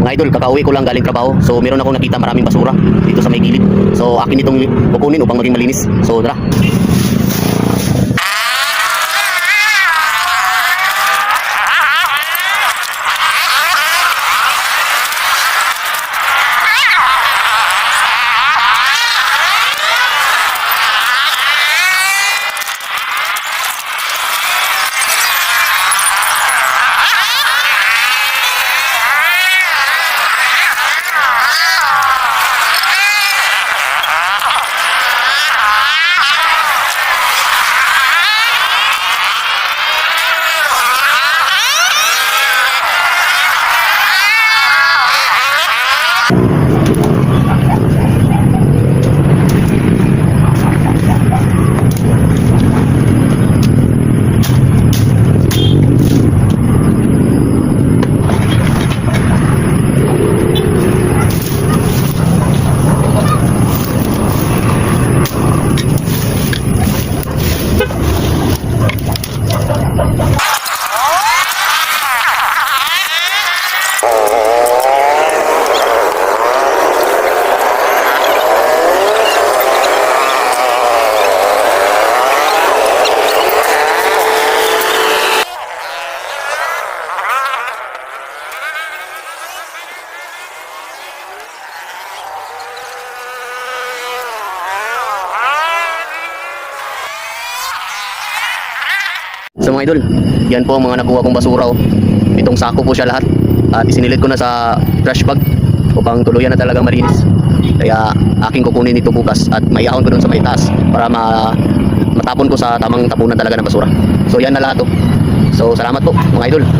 Mga idol, kakauwi ko lang galing trabaho. So meron akong nakita maraming basura dito sa may gilid. So akin itong kukunin upang maging malinis. So tara. So mga idol, yan po ang mga nakuha kong basura. Itong sako po siya lahat. At isinilit ko na sa trash bag upang tuluyan na talagang malinis. Kaya aking kukunin ito bukas at maiahon ko dun sa may taas para matapon ko sa tamang tapunan talaga ng basura. So yan na lahat. So salamat po mga idol.